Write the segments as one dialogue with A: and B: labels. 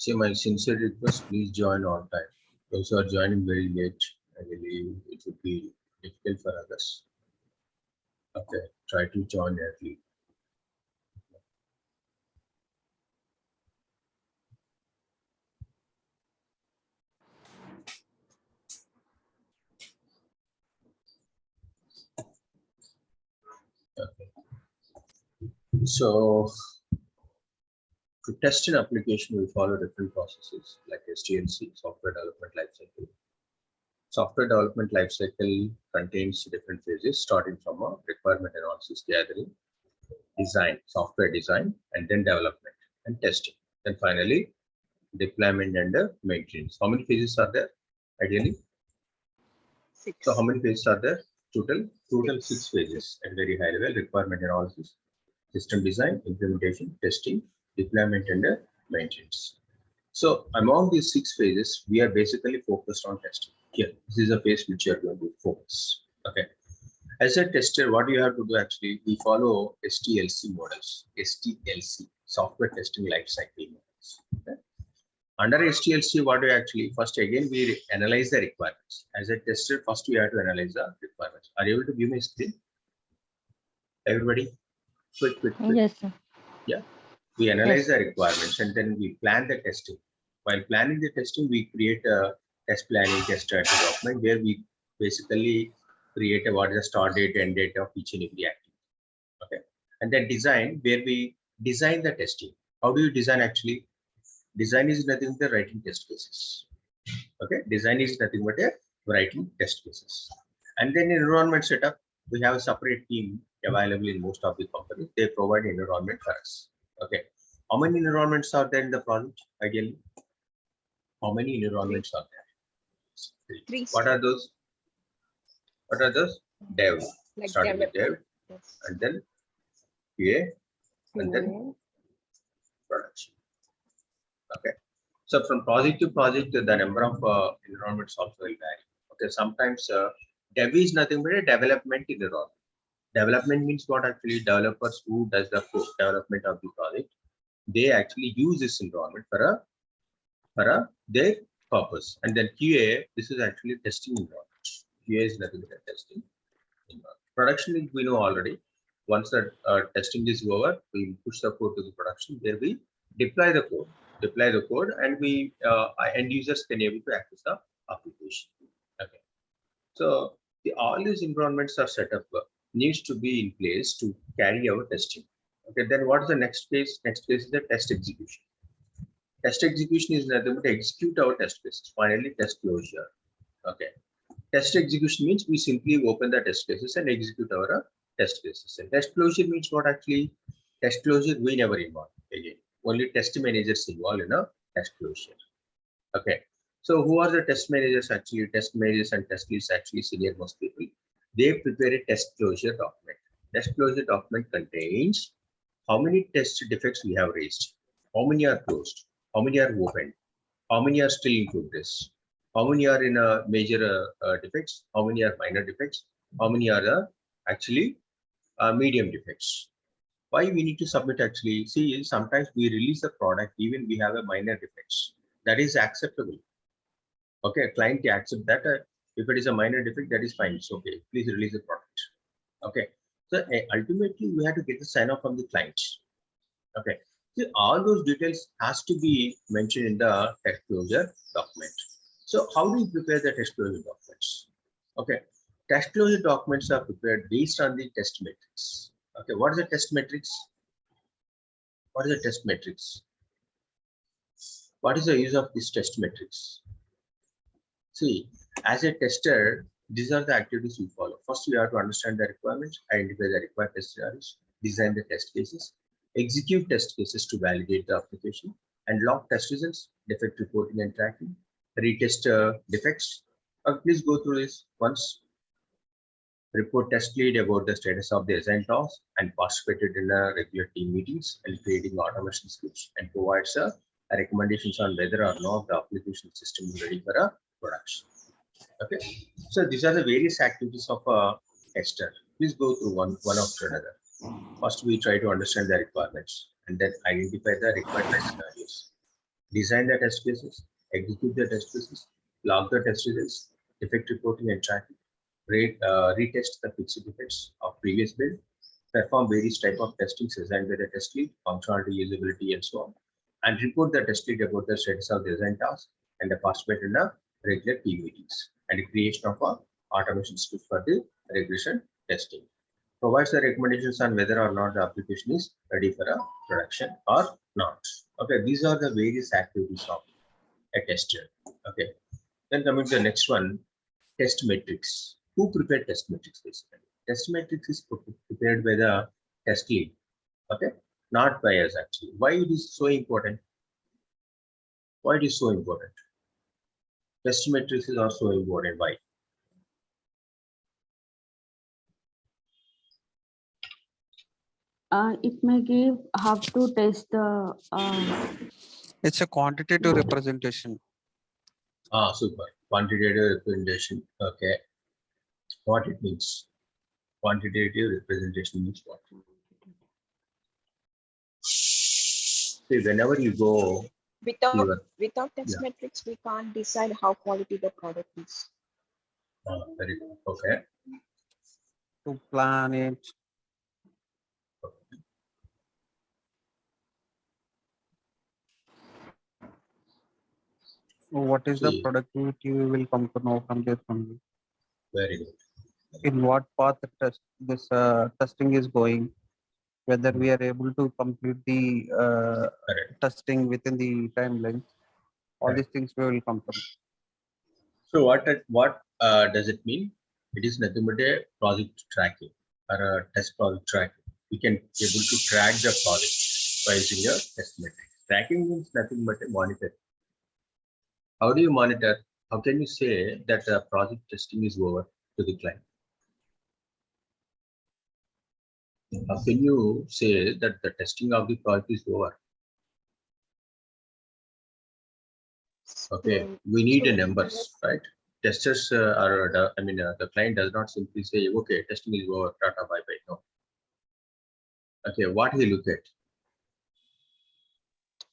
A: See, my sincere request, please join on time. Those who are joining very late, I believe it would be difficult for others. Okay, try to join early. Okay. So to test an application, we follow different processes like SDLC, software development lifecycle. Software development lifecycle contains different phases, starting from a requirement analysis, gathering, design, software design, and then development and testing. Then finally, deployment and maintenance. How many phases are there? Ideally,
B: 6.
A: so how many phases are there? Total 6 phases at very high level: requirement analysis, system design, implementation, testing, deployment, and maintenance. So among these 6 phases, we are basically focused on testing. Here, this is a phase which you are going to focus. Okay. As a tester, what you have to do actually, we follow STLC models, STLC, software testing lifecycle models. Okay. Under STLC, what do you actually, first again, we analyze the requirements. As a tester, first we have to analyze the requirements. Are you able to give me a screen? Everybody? Quick.
C: Yes, sir.
A: Yeah. We analyze
C: Yes.
A: the requirements and then we plan the testing. While planning the testing, we create a test planning, test strategy document where we basically create what is the start date, end date of each and every activity. Okay. And then design, where we design the testing. How do you design actually? Design is nothing but writing test cases. Okay. Design is nothing but a writing test cases. And then environment setup, we have a separate team available in most of the companies. They provide environment for us. Okay. How many environments are there in the project? Ideally, how many environments are there?
B: 3.
A: What are those? Dev.
B: Like
A: Starting with dev,
B: Yes.
A: and then QA, and then production. Okay. So from project to project, the number of environments also will vary. Okay. Sometimes dev is nothing but a development environment. Development means what actually? Developers who does the development of the project, they actually use this environment for their purpose. And then QA, this is actually testing environment. QA is nothing but testing environment. Production, we know already. Once the testing is over, we push the code to the production where we deploy the code, and we end users can able to access the application. Okay. So all these environments are set up, needs to be in place to carry out testing. Okay. Then what is the next phase? Next phase is the test execution. Test execution is nothing but execute our test cases. Finally, test closure. Okay. Test execution means we simply open the test cases and execute our test cases. And test closure means what actually? Test closure we never involve again. Only test managers involved in a test closure. Okay. So who are the test managers actually? Test managers and test leads actually senior most people. They prepare a test closure document. Test closure document contains how many test defects we have raised, how many are closed, how many are open, how many are still in progress, how many are in a major defects, how many are minor defects, how many are actually medium defects. Why we need to submit actually? See, sometimes we release a product even we have a minor defects. That is acceptable. Okay, client can accept that. If it is a minor defect, that is fine. It's okay. Please release the product. Okay. So ultimately, we have to get the sign off from the client. Okay. So all those details has to be mentioned in the test closure document. So how do you prepare the test closure documents? Okay. Test closure documents are prepared based on the test metrics. Okay. What is the test metrics? What is the test metrics? What is the use of this test metrics? See, as a tester, these are the activities we follow. First, we have to understand the requirements, identify the required test scenarios, design the test cases, execute test cases to validate the application, and log test results, defect reporting and tracking, retest defects. Please go through this once. Report test lead about the status of the assigned task and participated in regular team meetings and creating automation scripts, and provides recommendations on whether or not the application system is ready for a production. Okay, so these are the various activities of a tester. Please go through one after another. First, we try to understand the requirements and then identify the required test scenarios. design the test cases, execute the test cases, log the test results, defect reporting and tracking, retest the fixed defects of previous build, perform various type of testing designed by the test lead, functionality, usability, and so on, and report the test lead about the status of the design task and the participate in the regular team meetings, and the creation of a automation script for the regression testing. Provides the recommendations on whether or not the application is ready for a production or not. Okay, these are the various activities of a tester. Okay, then coming to the next one, test metrics. Who prepared test metrics basically? Test metrics is prepared by the test lead. Okay, not by us actually. Why it is so important? Why it is so important? Test metrics are so important. Why?
C: It may give how to test the
D: It's a quantitative representation.
A: Ah, super. Quantitative representation. Okay. What it means? Quantitative representation means what? See, whenever you go,
B: Without test metrics, we can't decide how quality the product is.
A: very good. Okay.
D: To plan it. What is the
A: See.
D: productivity we will come to know from this only.
A: Very good.
D: In what path this testing is going, whether we are able to complete the
A: Correct.
D: testing within the timeline. All
A: Correct.
D: these things we will come to know.
A: So what does it mean? It is nothing but a project tracking or a test project tracking. We can able to track the project by using a test metric. Tracking means nothing but a monitor. How do you monitor? How can you say that the project testing is over to the client? How can you say that the testing of the project is over? Okay, we need a numbers, right? Testers the client does not simply say, okay, testing is over, tata, bye bye. No. Okay, what he look at?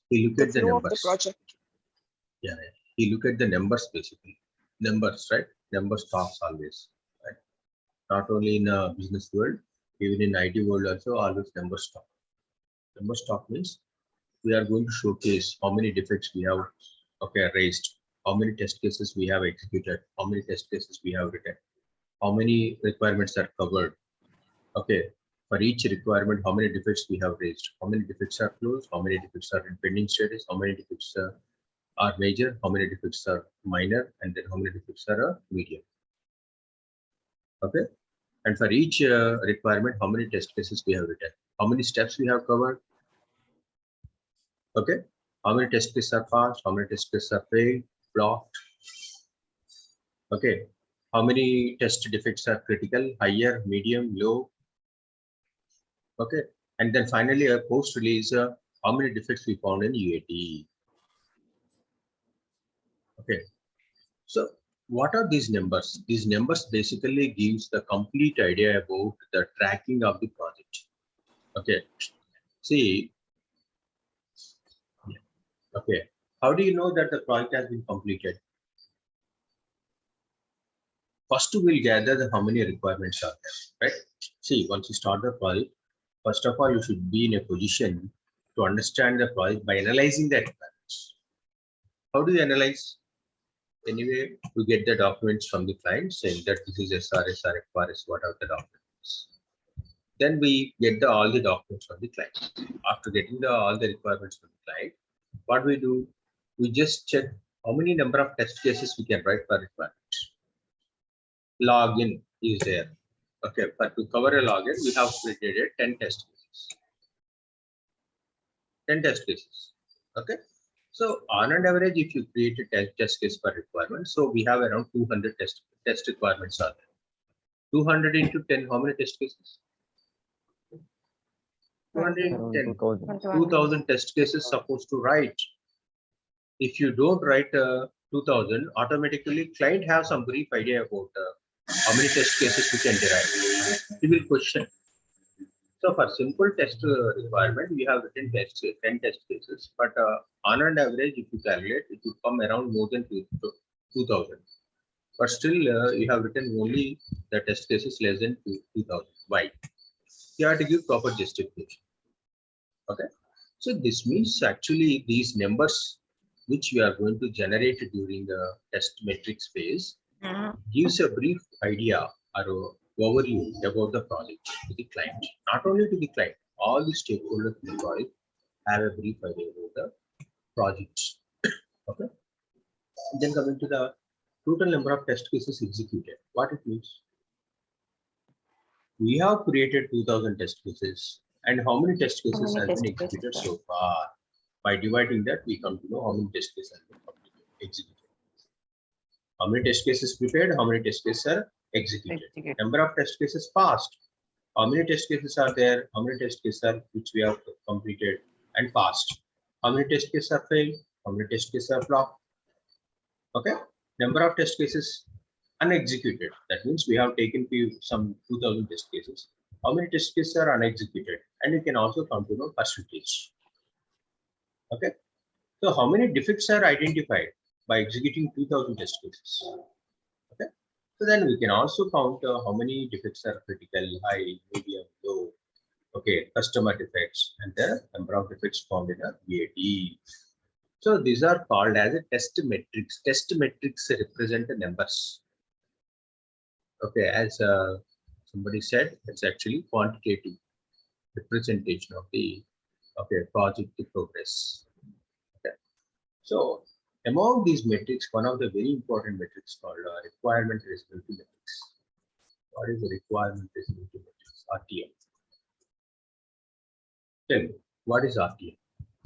A: He look
B: The
A: at the
B: flow of the
A: numbers.
B: project.
A: Yeah, he look at the numbers basically. Numbers, right? Numbers talks always, right? Not only in a business world, even in IT world also, always numbers talk. Numbers talk means we are going to showcase how many defects we have raised, how many test cases we have executed, how many test cases we have written, how many requirements are covered. Okay, for each requirement, how many defects we have raised, how many defects are closed, how many defects are in pending status, how many defects are major, how many defects are minor, and then how many defects are medium. Okay, and for each requirement, how many test cases we have written, how many steps we have covered. Okay, how many test cases are passed, how many test cases are failed, blocked. Okay, how many test defects are critical, higher, medium, low. Okay, and then finally a post release, how many defects we found in UAT. Okay, so what are these numbers? These numbers basically gives the complete idea about the tracking of the project. Okay, see, okay, how do you know that the project has been completed? First, we'll gather how many requirements are there, right? See, once you start the project, first of all, you should be in a position to understand the project by analyzing the requirements. How do you analyze? Anyway, we get the documents from the client saying that this is SRS, RFRS, what are the documents. Then we get all the documents from the client. After getting all the requirements from the client, what we do, we just check how many number of test cases we can write per requirement. Login is there. Okay, but to cover a login, we have created 10 test cases. 10 test cases. Okay. So on an average, if you create a test case per requirement, so we have around 200 test requirements are there. 200 into 10, how many test cases? 210. 2000 test cases supposed to write. If you don't write 2000, automatically client have some brief idea about how many test cases we can derive. He will question. So for simple test requirement, we have written 10 test cases, but on an average, if you calculate, it will come around more than 2000. But still, you have written only the test cases less than 2000. Why? You have to give proper justification. Okay. So this means actually these numbers which we are going to generate during the test metrics phase gives a brief idea or overview about the project to the client. Not only to the client, all the stakeholders in the project have a brief idea about the project. Okay. Then coming to the total number of test cases executed. What it means? We have created 2000 test cases, and how many test cases
B: many
A: have been
B: test cases
A: executed
B: are-
A: so far? By dividing that, we come to know how many test cases have been executed. How many test cases prepared? How many test cases are executed? Number of test cases passed. How many test cases are there? How many test cases are which we have completed and passed? How many test cases are failed? How many test cases are flopped? Okay. Number of test cases unexecuted. That means we have taken some 2000 test cases. How many test cases are unexecuted? And you can also come to know percentage. Okay. So how many defects are identified by executing 2000 test cases? Okay. So then we can also count how many defects are critical, high, medium, low. Okay, customer defects and the number of defects found in a VAT. So these are called as a test metrics. Test metrics represent the numbers. Okay, as somebody said, it's actually quantitative representation of the project progress. Okay. So among these metrics, one of the very important metrics called requirement traceability metrics. What is the requirement traceability metrics? RTM. Tell me, what is RTM?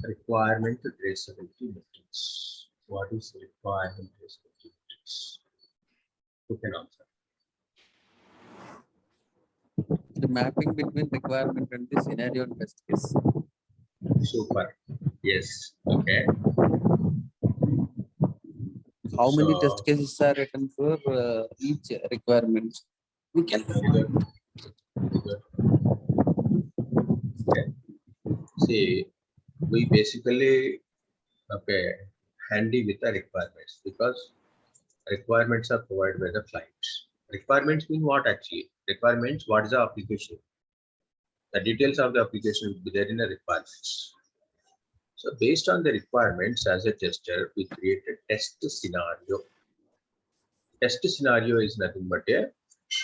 A: Requirement traceability metrics. What is requirement traceability metrics? Who can answer?
D: The mapping between requirement and the scenario and test case.
A: Super. Yes. Okay.
D: How many
A: So,
D: test cases are written for each requirement? We can.
A: good. Good. Okay. See, we basically handy with the requirements because requirements are provided by the clients. Requirements mean what actually? Requirements, what is the application? The details of the application will be there in the requirements. So based on the requirements as a tester, we create a test scenario. Test scenario is nothing but a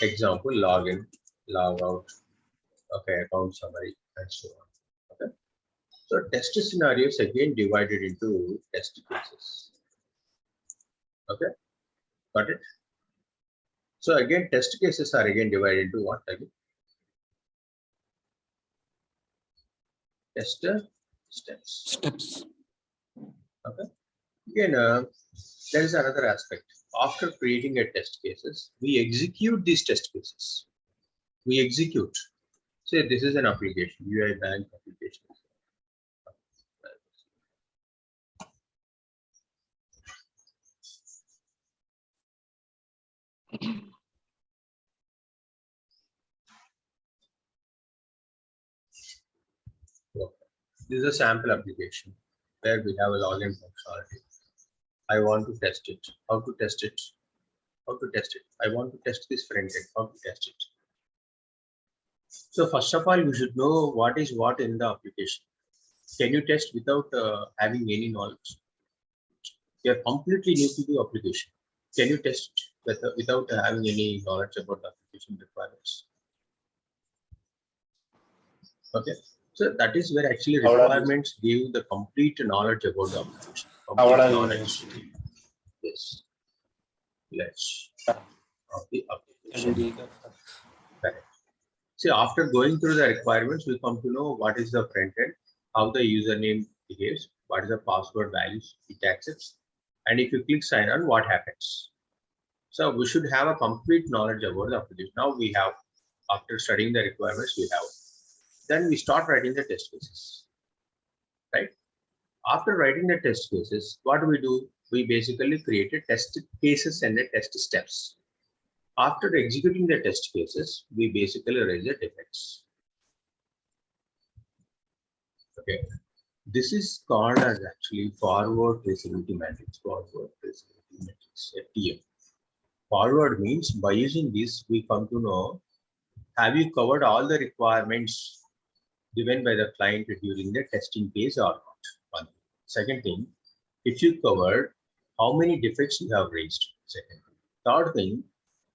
A: example, login, log out, okay, account summary, and so on. Okay. So test scenarios again divided into test cases. Okay, got it? So again, test cases are again divided into what again? Test steps. Okay. Again, there is another aspect. After creating a test cases, we execute these test cases. We execute. Say this is an application, UI bank application. This is a sample application where we have a login functionality. I want to test it. How to test it? How to test it? I want to test this front end. How to test it? So first of all, you should know what is what in the application. Can you test without having any knowledge? You are completely new to the application. Can you test without having any knowledge about the application requirements? Okay. So that is where actually requirements give the complete knowledge about the application. Complete knowledge. Yes. Let's of the application. Correct. See, after going through the requirements, we come to know what is the front end, how the username behaves, what is the password values it accepts, and if you click sign on, what happens. So we should have a complete knowledge about the application. Now we have, after studying the requirements, we have. Then we start writing the test cases, right? After writing the test cases, what do? We basically created test cases and the test steps. After executing the test cases, we basically raise the defects. Okay, this is called as actually forward traceability matrix. Forward traceability matrix, FTM. Forward means by using this, we come to know, have you covered all the requirements given by the client during the testing phase or not? One. Second thing, if you covered, how many defects you have raised? Second. Third thing,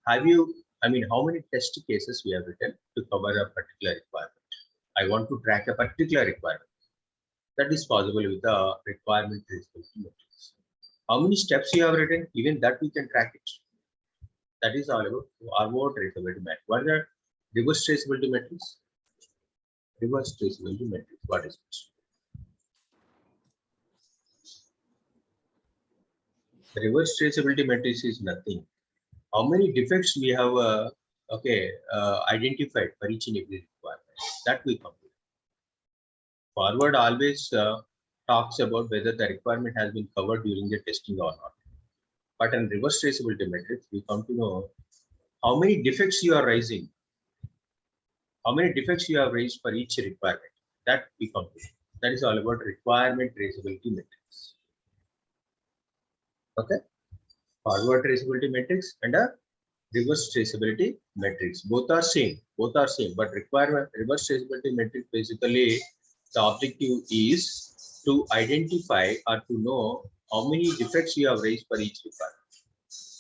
A: have you, how many test cases we have written to cover a particular requirement? I want to track a particular requirement. That is possible with the requirement traceability matrix. How many steps you have written? Even that we can track it. That is all about forward traceability matrix. What is the reverse traceability matrix? Reverse traceability matrix. What is it? The reverse traceability matrix is nothing. How many defects we have identified for each and every requirement? That we complete. Forward always talks about whether the requirement has been covered during the testing or not. But in reverse traceability matrix, we come to know how many defects you are raising. How many defects you have raised for each requirement. That we come to. That is all about requirement traceability matrix. Okay. Forward traceability matrix and a reverse traceability matrix. Both are same. Both are same. But reverse traceability matrix basically the objective is to identify or to know how many defects you have raised for each requirement.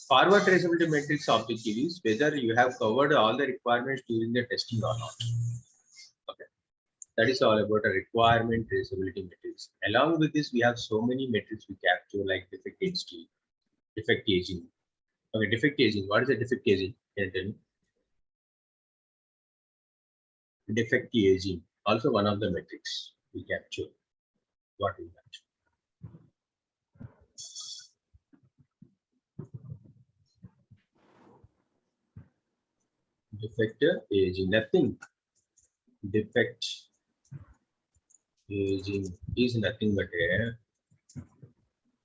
A: Forward traceability matrix objective is whether you have covered all the requirements during the testing or not. Okay. That is all about a requirement traceability matrix. Along with this, we have so many metrics we capture like defect density, defect aging. Okay, defect aging. What is a defect aging? Can you tell me? Defect aging. Also one of the metrics we capture. What is that? Defect aging. Nothing. Defect aging is nothing but a.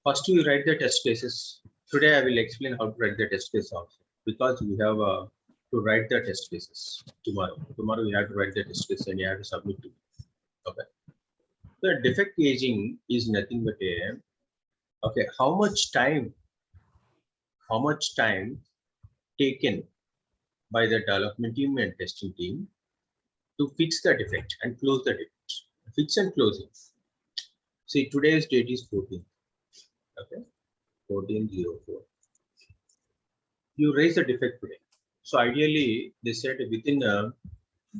A: First, you write the test cases. Today, I will explain how to write the test case also, because we have to write the test cases tomorrow. Tomorrow, we have to write the test case and you have to submit to. Okay. The defect aging is nothing but a. Okay, how much time taken by the development team and testing team to fix the defect and close the defect? Fix and closing. See, today's date is 14th. Okay, 14/04. You raise a defect today. So ideally, they said within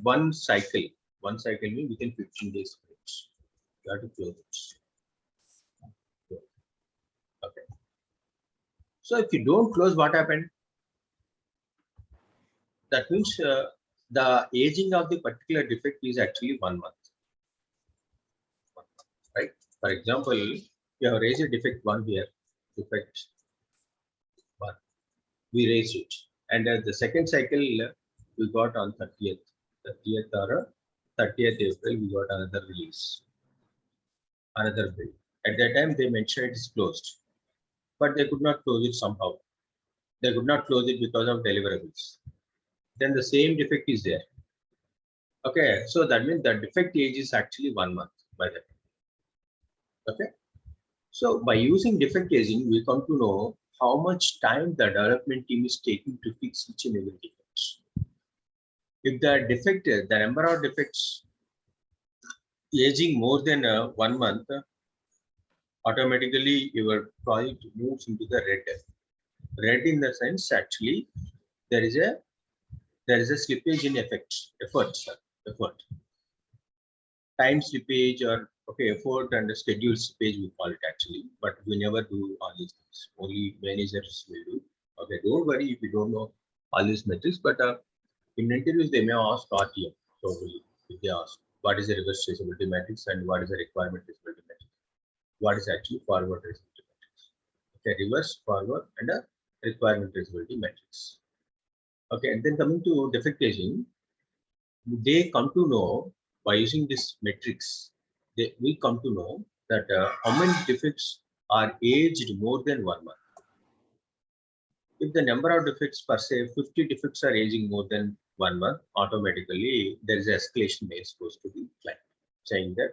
A: one cycle means within 15 days. You have to close it. Okay. So if you don't close, what happened? That means the aging of the particular defect is actually 1 month. Right? For example, you have raised a defect 1 here, defect 1. We raised it, and the second cycle we got on 30th or 30th April. We got another release, another bill. At that time, they mentioned it is closed, but they could not close it somehow. They could not close it because of deliverables. Then the same defect is there. Okay, so that means the defect age is actually 1 month by that. Okay, so by using defect aging, we come to know how much time the development team is taking to fix each and every defect. If the defect, the number of defects aging more than 1 month, automatically your project moves into the red. Red in the sense actually there is a slippage in effort. Time slippage or effort and schedule slippage we call it actually, but we never do all these things. Only managers will do. Okay, don't worry if you don't know all these metrics, but in interviews they may ask RTM. Probably if they ask what is the reverse traceability matrix and what is the requirement traceability matrix, what is actually forward traceability matrix. Okay, reverse, forward, and a requirement traceability matrix. Okay, and then coming to defect aging, they come to know by using this matrix, we come to know that how many defects are aged more than 1 month. If the number of defects per se, 50 defects are aging more than 1 month, automatically there is an escalation mail goes to the client saying that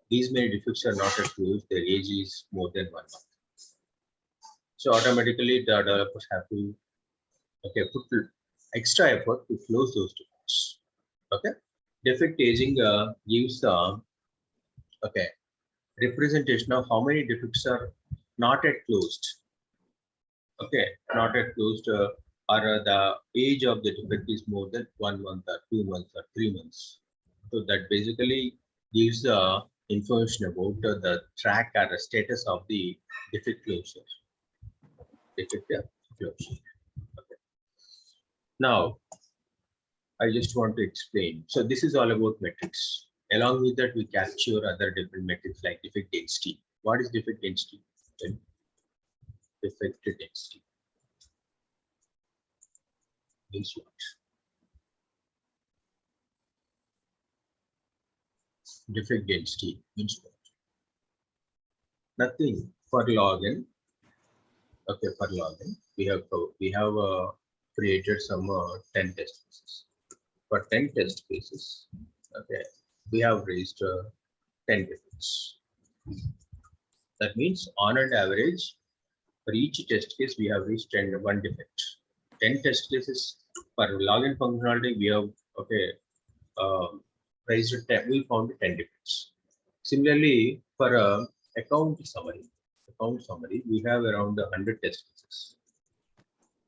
A: these many defects are not at closed, their age is more than 1 month. So automatically the developers have to put extra effort to close those defects. Okay, defect aging gives representation of how many defects are not yet closed. Okay, not yet closed, or the age of the defect is more than 1 month or 2 months or 3 months. So that basically gives the information about the track or the status of the defect closure. Defect closure. Okay. Now, I just want to explain. So this is all about metrics. Along with that, we capture other different metrics like defect density. What is defect density? Defect density means what? Defect density means what? Nothing. For login, okay, for login, we have created some 10 test cases. For 10 test cases, okay, we have raised 10 defects. That means on an average, for each test case, we have reached 1 defect. 10 test cases for login functionality, we have raised 10. We found 10 defects. Similarly, for account summary, we have around 100 test cases.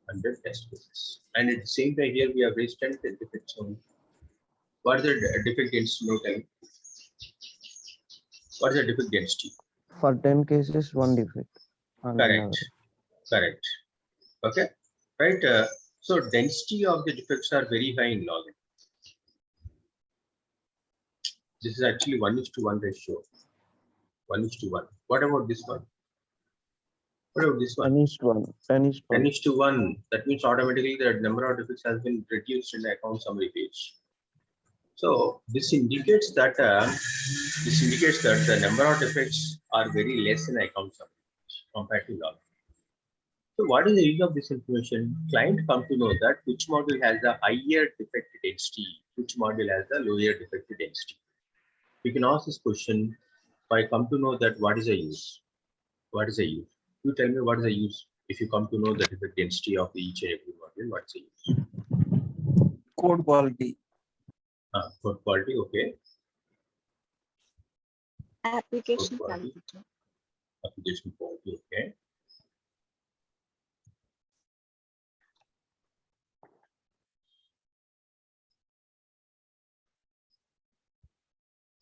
A: 100 test cases, and at the same time here we have raised 10 defects only. What is the defect density? No time. What is the defect density?
D: For 10 cases, 1 defect.
A: Correct. Okay, right. So density of the defects are very high in login. This is actually 1:1 ratio. 1:1. What about this one? What about this one?
D: 10:1.
A: 10:1. That means automatically the number of defects has been reduced in the account summary page. So this indicates that the number of defects are very less in account summary compared to login. So what is the use of this information? Client come to know that which module has the higher defect density, which module has the lower defect density. We can ask this question by come to know that what is the use? What is the use? You tell me what is the use if you come to know the defect density of each and every module. What's the use?
D: Code quality.
A: Code quality, okay.
B: Application
A: Code quality.
B: quality.
A: Application quality, okay.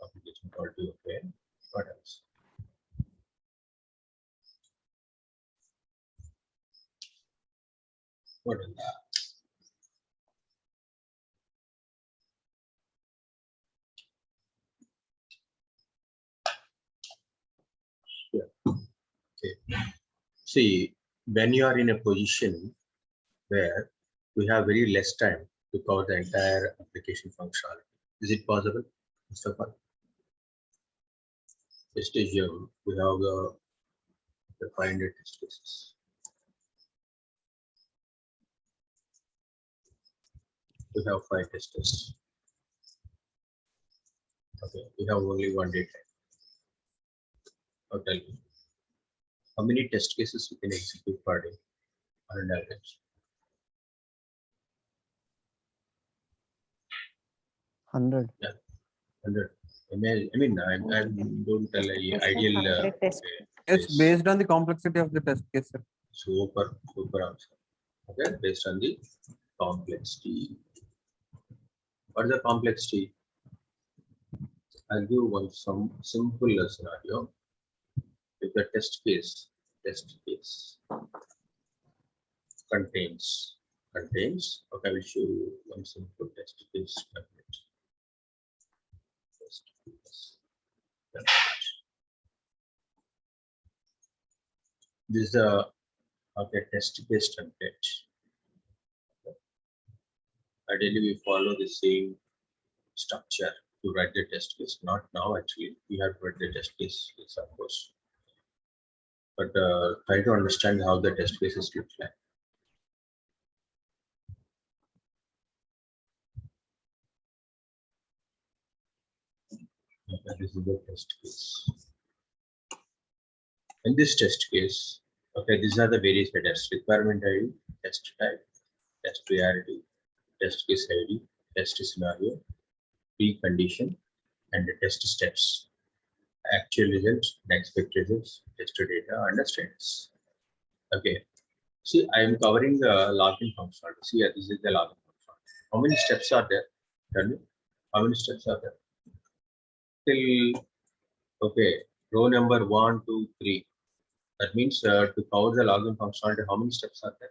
A: Application quality, okay. What else? What else? Yeah. Okay. See, when you are in a position where we have very less time to cover the entire application functionality, is it possible? First of all, test assume we have the 500 test cases. We have 5 testers. Okay, we have only 1 day time. Now tell me, how many test cases we can execute per day on an average?
D: 100.
A: Yeah, 100. I mean, I don't tell a ideal.
D: It's based on the complexity of the test case.
A: Super answer. Okay, based on the complexity. What is the complexity? I'll give some simple scenario. If the test case contains, okay, I will show you one simple test case. This is a test case template. Ideally, we follow the same structure to write the test case. Not now, actually, we have to write the test case, of course. But try to understand how the test cases look like. Okay, this is the test case. In this test case, okay, these are the various tests: requirement ID, test type, test priority, test case ID, test scenario, precondition, and the test steps, actual results, expected results, test data, and the status. Okay. See, I am covering the login functionality. See, this is the login functionality. How many steps are there? Tell me. How many steps are there? Till, okay, row number 1, 2, 3. That means to cover the login functionality, how many steps are there?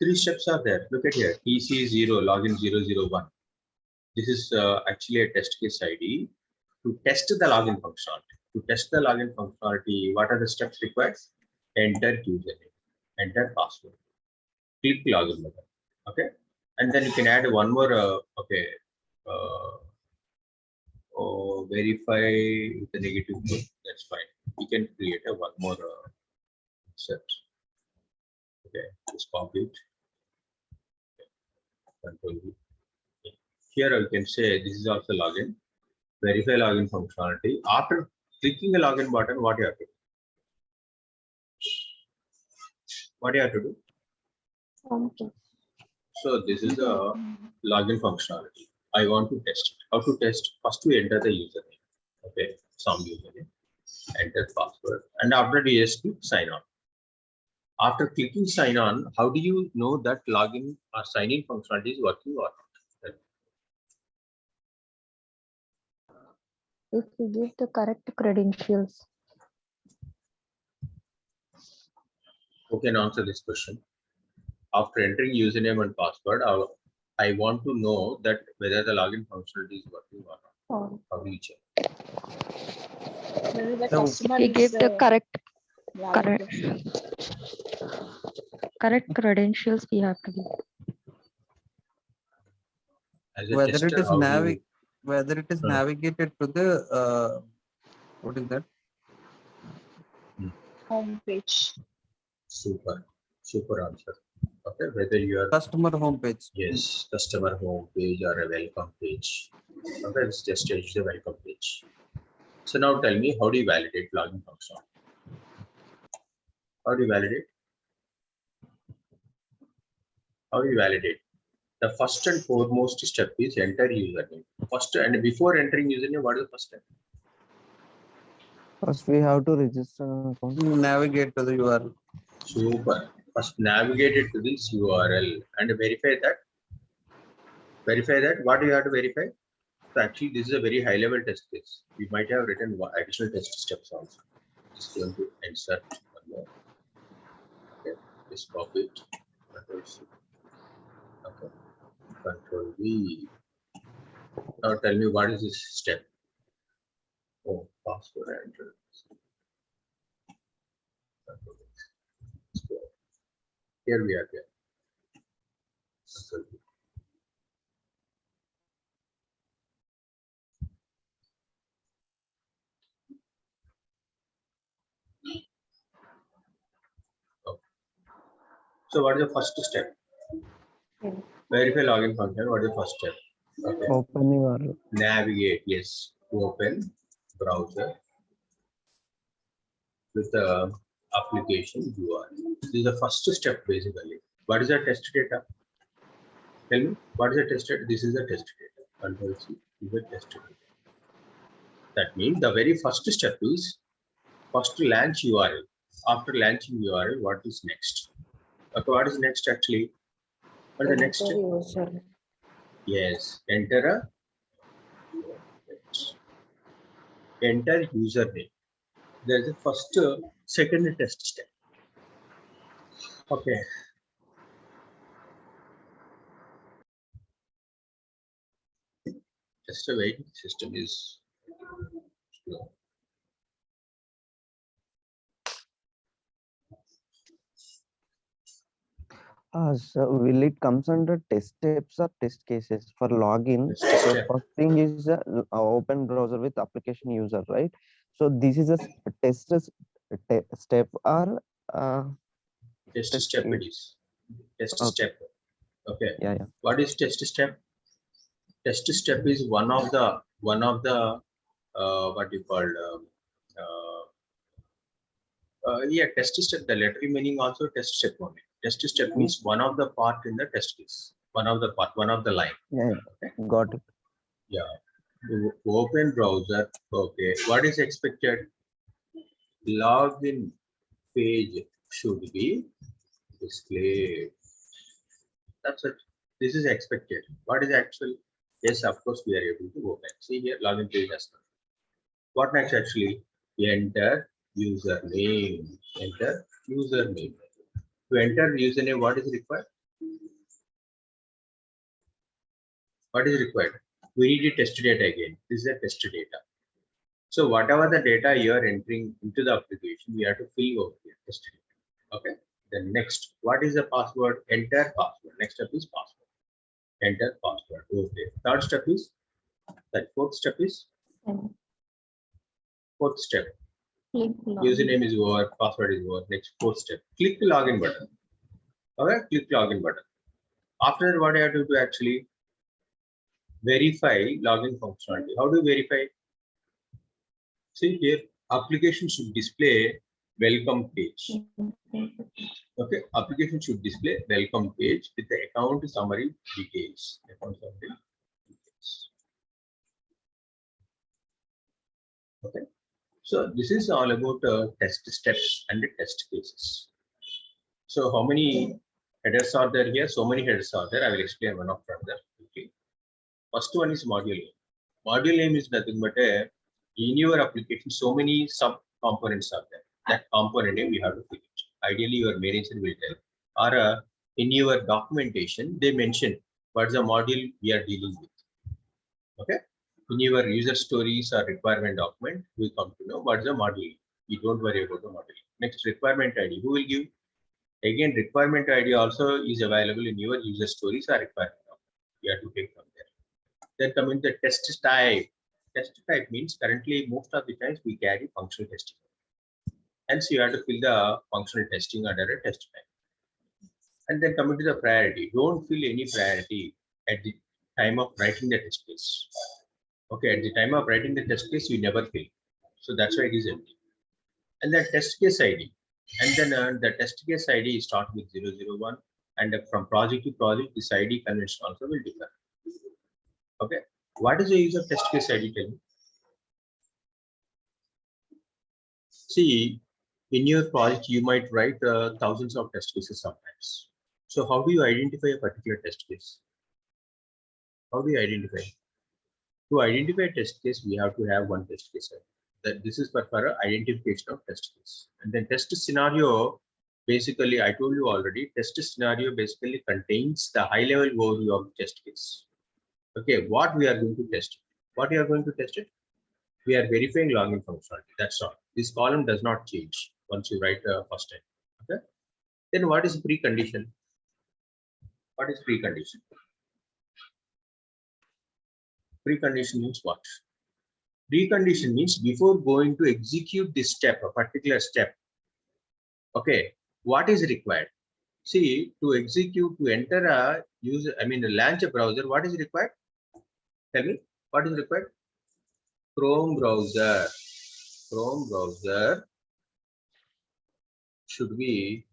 A: 3 steps are there. Look at here. TC0, login 001. This is actually a test case ID to test the login functionality. To test the login functionality, what are the steps required? Enter username, enter password, click login button. Okay, and then you can add one more. Verify with the negative code. That's fine. We can create a one more set. Okay, just copy it. Control V. Here I can say this is also login. Verify login functionality. After clicking the login button, what you have to do? What do you have to do?
C: Okay.
A: So this is the login functionality. I want to test it. How to test? First we enter the username. Okay, some username. Enter password. And after that, you just click sign on. After clicking sign on, how do you know that login or sign in functionality is working or not?
C: If we give the correct credentials.
A: Who can answer this question? After entering username and password, I want to know that whether the login functionality is working or not.
C: Oh.
A: How do you check?
B: Whether the
D: So,
B: customer
C: We give
B: is
C: the correct
B: valid.
C: correct credentials we have to give.
A: As a
D: whether
A: tester,
D: it is
A: how do you?
D: whether it is navigated to the what is that?
B: Home page.
A: Super answer. Okay, whether you are
D: Customer homepage.
A: yes, customer home page or a welcome page. Okay, it's just a welcome page. So now tell me, how do you validate login function? How do you validate? How do you validate? The first and foremost step is enter username. First, and before entering username, what is the first step?
E: First, we have to register an account.
D: Navigate to the URL.
A: Super. First, navigate it to this URL and verify that. Verify that. What do you have to verify? So actually, this is a very high-level test case. We might have written additional test steps also. Just going to insert one more. Okay, just copy it. Control C. Okay, Control V. Now tell me what is this step? Oh, password enter. Here we are. Here. Control V. Okay. So what is the first step? Verify login function. What is the first step? Okay.
E: Open URL.
A: Navigate. Yes. Open browser with the application URL. This is the first step basically. What is the test data? Tell me, what is the test data? This is the test data. Control C is the test data. That means the very first step is first launch URL. After launching URL, what is next? Okay, what is next actually? What is the next step?
C: User.
A: Yes, enter username. There is a first, second test step. Okay. Just a wait. System is slow.
E: So will it comes under test steps or test cases for login?
A: Test
E: So
A: step.
E: first thing is open browser with application user, right? So this is a test step or
A: Test
E: test
A: step
E: case.
A: it is. Test
E: Okay.
A: step. Okay.
E: Yeah.
A: What is test step? test step is one of the what you call test step. The literal meaning also test step only. Test step means one of the part in the test case. One of the part, one of the line.
E: Yeah, got it.
A: Yeah. Open browser. Okay. What is expected? Login page should be displayed. That's it. This is expected. What is actual? Yes, of course, we are able to open. See here, login page as well. What next actually? Enter username. Enter username. To enter username, what is required? What is required? We need a test data again. This is a test data. So whatever the data you are entering into the application, we have to fill over here. Test data. Okay. Then next, what is the password? Enter password. Next step is password. Enter password. Okay. Third step is that. Fourth step is fourth step.
C: Click
A: Username is over, password is over. Next, fourth step. Click the login button. Okay, click login button. After that, what I have to do actually verify login functionality. How do you verify? See here, application should display welcome page. Okay, application should display welcome page with the account summary details. Account summary details. Okay, so this is all about test steps and the test cases. So how many headers are there here? So many headers are there. I will explain one after another. Okay. First one is module name. Module name is nothing but in your application, so many sub components are there. That component name you have to fill it. Ideally, your manager will tell. Or in your documentation, they mention what's the module we are dealing with. Okay. In your user stories or requirement document, we come to know what's the module. You don't worry about the module. Next, requirement ID. Who will give? Again, requirement ID also is available in your user stories or requirement document. You have to take from there. Then coming to test type. Test type means currently most of the times we carry functional testing. Hence, you have to fill the functional testing under a test type. And then coming to the priority. Don't fill any priority at the time of writing the test case. Okay, at the time of writing the test case, you never fill. So that's why it is empty. And the test case ID. And then the test case ID start with 001. And from project to project, this ID convention also will differ. Okay. What is the use of test case ID? Tell me. See, in your project, you might write thousands of test cases sometimes. So how do you identify a particular test case? How do you identify? To identify a test case, we have to have one test case. That this is for identification of test case. And then test scenario, basically, I told you already, test scenario basically contains the high level overview of the test case. Okay, what we are going to test? What we are going to test it? We are verifying login functionality. That's all. This column does not change once you write first time. Okay. Then what is precondition? What is precondition? Precondition means what? Precondition means before going to execute this step, a particular step. Okay, what is required? See, to execute, to enter a user, launch a browser, what is required? Tell me, what is required? Chrome browser. Chrome browser should be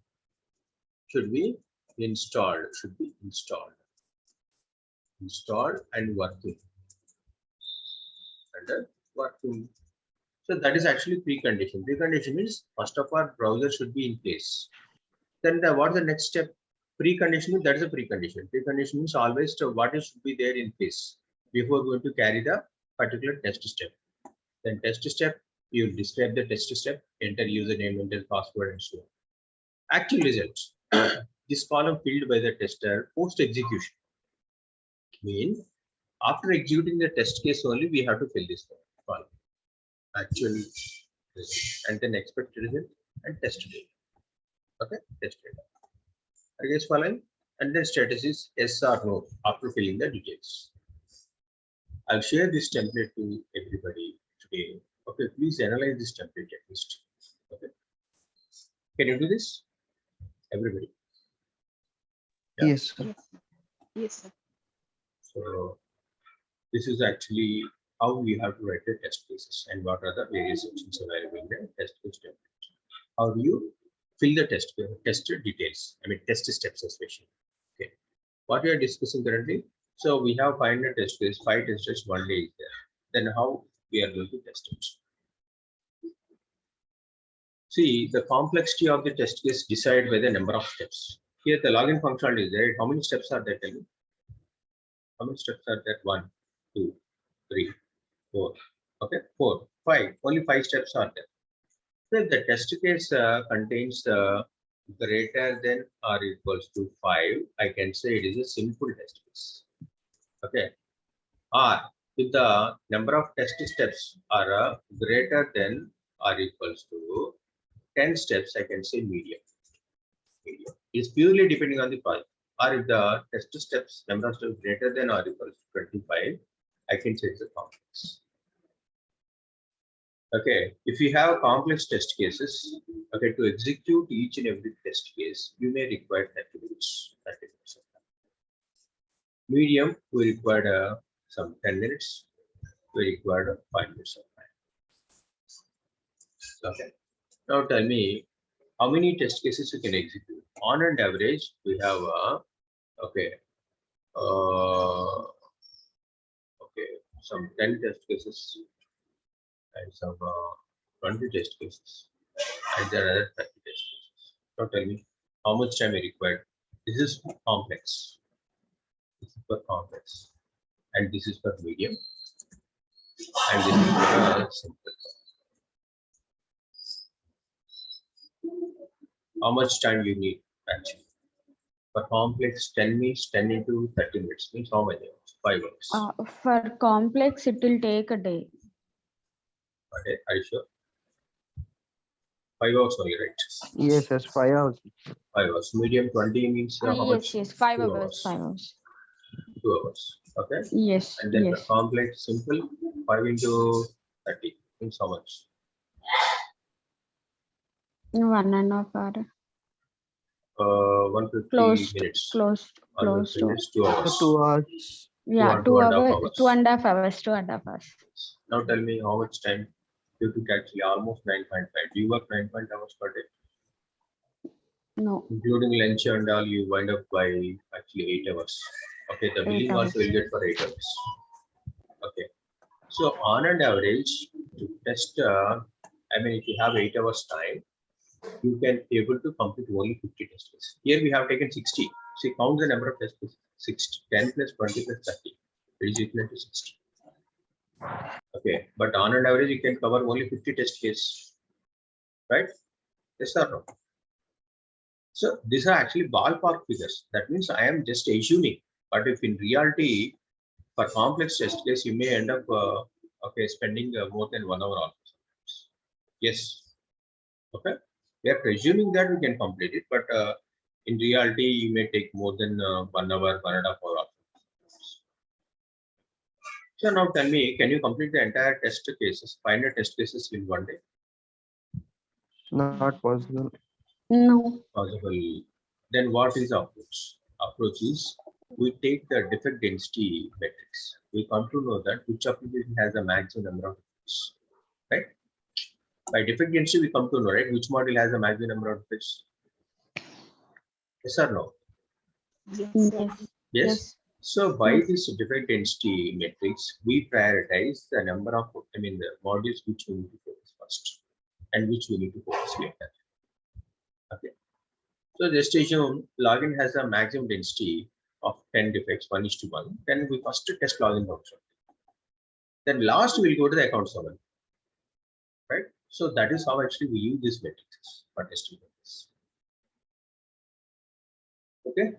A: installed. Should be installed. Installed and working. And working. So that is actually precondition. Precondition means first of all, browser should be in place. Then what's the next step? Precondition, that is a precondition. Precondition means always what should be there in place before going to carry the particular test step. Then test step, you describe the test step, enter username, enter password, and so on. Actual results. This column filled by the tester post execution. Means after executing the test case only, we have to fill this column. Actual result, and then expected result and test data. Okay, test data. I guess following, and then status is yes or no after filling the details. I'll share this template to everybody today. Okay, please analyze this template at least. Okay, can you do this, everybody? Yeah.
D: Yes, sir.
B: Yes, sir.
A: So this is actually how we have to write the test cases and what are the various options available in the test case template. How do you fill the test details? I mean, test steps especially. Okay, what we are discussing currently. So we have 500 test case, 5 test cases, 1 day is there. Then how we are going to test it? See, the complexity of the test case decided by the number of steps. Here the login functionality is there. How many steps are there? Tell me. How many steps are there? 1, 2, 3, 4. Okay, 4, 5. Only 5 steps are there. So the test case contains greater than or equals to 5. I can say it is a simple test case. Okay. Or if the number of test steps are greater than or equals to 10 steps, I can say medium. Medium. It's purely depending on the project. Or if the test steps number of steps greater than or equals to 25, I can say it's a complex. Okay, if you have complex test cases, okay, to execute each and every test case, you may require 30 minutes. 30 minutes of time. Medium, we require some 10 minutes. We require 5 minutes of time. Okay. Now tell me, how many test cases you can execute? On an average, we have some 10 test cases and some 20 test cases, and there are 30 test cases. Now tell me, how much time you require? This is complex. This is for complex, and this is for medium, and this is for simple. How much time you need actually? For complex, 10 means 10 into 30 minutes means how many hours? 5 hours.
C: For complex, it will take a day.
A: Okay, are you sure? 5 hours only, right?
D: Yes, yes, 5 hours.
A: 5 hours. Medium 20 means how much?
C: Yes, 5
A: 2
C: hours, 5 hours.
A: 2 hours. Okay.
C: Yes,
A: And then
C: yes.
A: the complex, simple, 5 into 30 means how much?
C: 1.5 hour.
A: 150
C: Close,
A: minutes.
C: close
A: 150
C: to.
A: minutes, 2 hours.
D: 2 hours.
C: Yeah,
A: 2 and a half
C: hours, 2.5 hours, 2.5 hours.
A: Now tell me how much time you took actually almost 9.5. Do you work 9.5 hours per day?
C: No,
A: Including lunch and all, you wind up by actually 8 hours. Okay, the
C: 8
A: billing also
C: hours.
A: will get for 8 hours. Okay, so on an average to test, I mean, if you have 8 hours time, you can able to complete only 50 test cases. Here we have taken 60. See, count the number of test cases. 60, 10 plus 20 plus 30. It is equal to 60. Okay, but on an average, you can cover only 50 test cases, right? Yes or no? So these are actually ballpark figures. That means I am just assuming. But if in reality, for complex test case, you may end up spending more than 1 hour also. Yes. Okay. We are presuming that we can complete it, but in reality, you may take more than 1 hour, 1.5 hours. So now tell me, can you complete the entire test cases, 500 test cases in 1 day?
D: Not possible.
C: no.
A: Possible. Then what is the approach? Approach is we take the defect density matrix. We come to know that which application has the maximum number of defects, right? By defect density, we come to know, right, which model has the maximum number of defects. Yes or no?
C: Yes.
A: Yes. So by
C: Yes.
A: this defect density matrix, we prioritize the number of, the modules which we need to focus first and which we need to focus later. Okay. So just assume login has a maximum density of 10 defects, 1:1. Then we first test login function. Then last we'll go to the account server. Right? So that is how actually we use this matrices for testing purposes. Okay.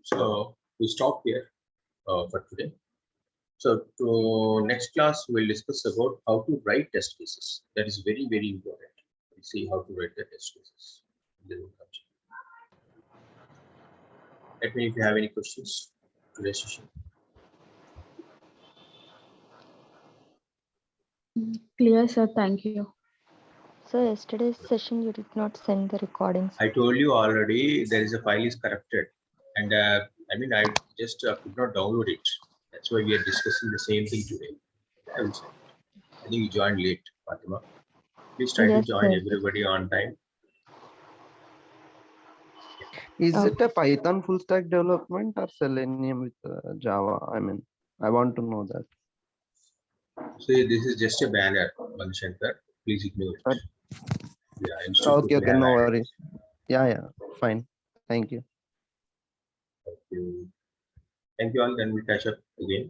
A: So we stop here for today. So to next class, we'll discuss about how to write test cases. That is very, very important. We'll see how to write the test cases. Let me know if you have any questions to today's session.
C: Clear, sir. Thank you.
F: So yesterday's session you did not send the recordings.
A: I told you already there is a file is corrupted and I mean, I just could not download it. That's why we are discussing the same thing today. I will say. I think you joined late, Fatima. Please try to
F: Yes,
A: join
F: sir.
A: everybody on time.
D: Is it
F: Okay.
D: a Python full stack development or Selenium with Java? I mean, I want to know that.
A: See, this is just a banner, Manishankar. Please ignore it.
D: Sir.
A: Yeah, instead
D: Okay,
A: people
D: okay,
A: have
D: no
A: added.
D: worries. Yeah, fine. Thank you.
A: Thank you. Thank you all. Then we'll catch up again.